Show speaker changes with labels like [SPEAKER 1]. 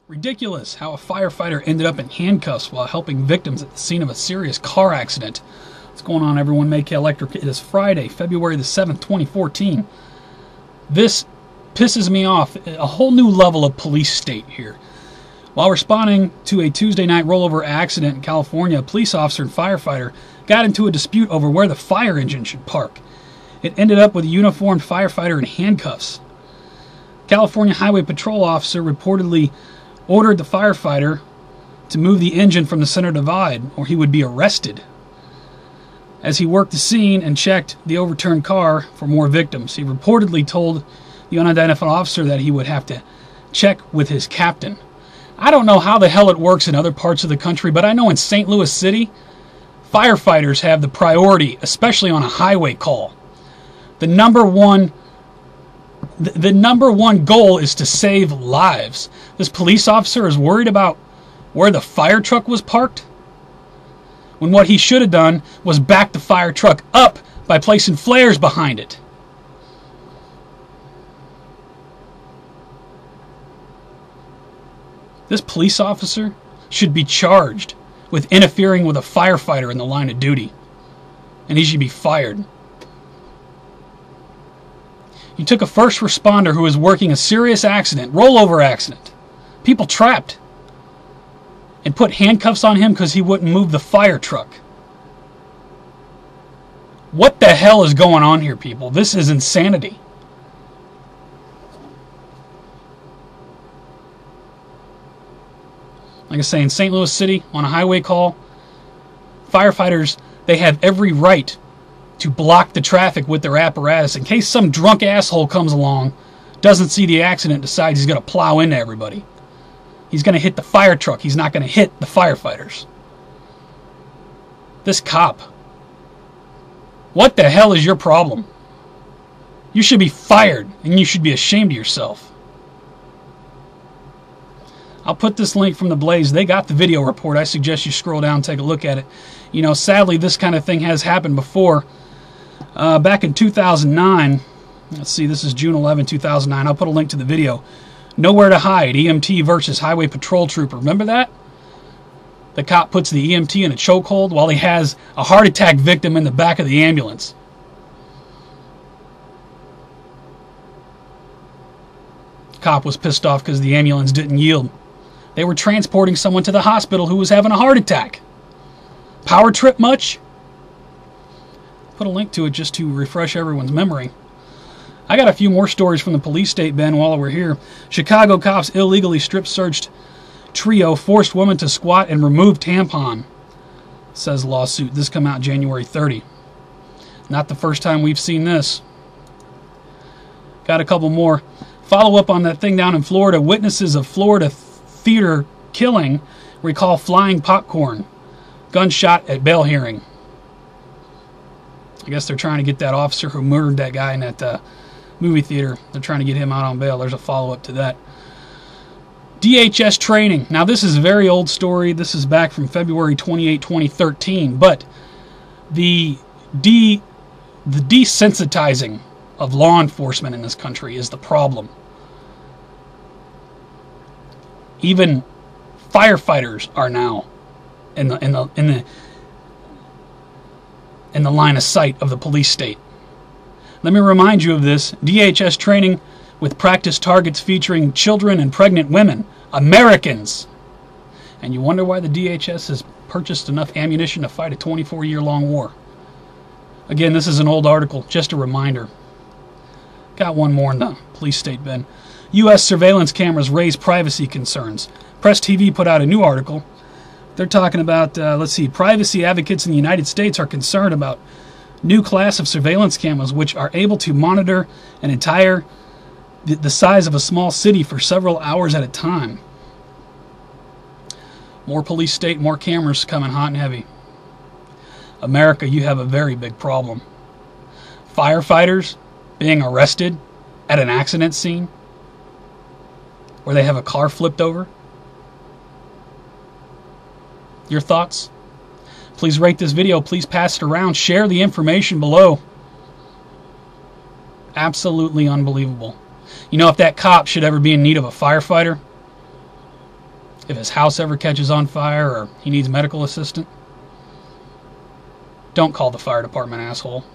[SPEAKER 1] Ridiculous how a firefighter ended up in handcuffs while helping victims at the scene of a serious car accident. What's going on, everyone? MaKaElectric. It is Friday, February the 7th, 2014. This pisses me off. A whole new level of police state here. While responding to a Tuesday night rollover accident in California, a police officer and firefighter got into a dispute over where the fire engine should park. It ended up with a uniformed firefighter in handcuffs. California Highway Patrol officer reportedly ordered the firefighter to move the engine from the center divide or he would be arrested. As he worked the scene and checked the overturned car for more victims, he reportedly told the unidentified officer that he would have to check with his captain. I don't know how the hell it works in other parts of the country, but I know in St. Louis City, firefighters have the priority, especially on a highway call. The number one goal is to save lives. This police officer is worried about where the fire truck was parked, when what he should have done was back the fire truck up by placing flares behind it. This police officer should be charged with interfering with a firefighter in the line of duty, and he should be fired. You took a first responder who was working a serious accident, rollover accident, people trapped, and put handcuffs on him because he wouldn't move the fire truck. What the hell is going on here, people? This is insanity. Like I say, in St. Louis City, on a highway call, firefighters, they have every right to block the traffic with their apparatus in case some drunk asshole comes along, doesn't see the accident, decides he's going to plow into everybody. He's going to hit the fire truck. He's not going to hit the firefighters. This cop, what the hell is your problem? You should be fired, and you should be ashamed of yourself. I'll put this link from the Blaze. They got the video report. I suggest you scroll down and take a look at it. You know, sadly, this kind of thing has happened before. Back in 2009, let's see, this is June 11, 2009. I'll put a link to the video. Nowhere to Hide, EMT versus Highway Patrol Trooper. Remember that? The cop puts the EMT in a chokehold while he has a heart attack victim in the back of the ambulance. The cop was pissed off because the ambulance didn't yield. They were transporting someone to the hospital who was having a heart attack. Power trip much? Put a link to it just to refresh everyone's memory. I got a few more stories from the police state, Ben, while we're here. Chicago cops illegally strip-searched trio, forced woman to squat and remove tampon, says lawsuit. This come out January 30. Not the first time we've seen this. Got a couple more. Follow up on that thing down in Florida. Witnesses of Florida theater killing recall flying popcorn. Gunshot at bail hearing. I guess they're trying to get that officer who murdered that guy in that movie theater. They're trying to get him out on bail. There's a follow-up to that. DHS training. Now, this is a very old story. This is back from February 28, 2013. But the desensitizing of law enforcement in this country is the problem. Even firefighters are now in the line of sight of the police state. Let me remind you of this. DHS training with practice targets featuring children and pregnant women, Americans. And you wonder why the DHS has purchased enough ammunition to fight a 24-year-long war. Again, this is an old article, just a reminder. Got one more in the police state, Ben. U.S. surveillance cameras raise privacy concerns. Press TV put out a new article. They're talking about, let's see, privacy advocates in the United States are concerned about new class of surveillance cameras which are able to monitor an entire, the size of a small city for several hours at a time. More police state, more cameras coming hot and heavy. America, you have a very big problem. Firefighters being arrested at an accident scene where they have a car flipped over. Your thoughts? Please rate this video. Please pass it around. Share the information below. Absolutely unbelievable. You know, if that cop should ever be in need of a firefighter, if his house ever catches on fire or he needs medical assistance, don't call the fire department, asshole.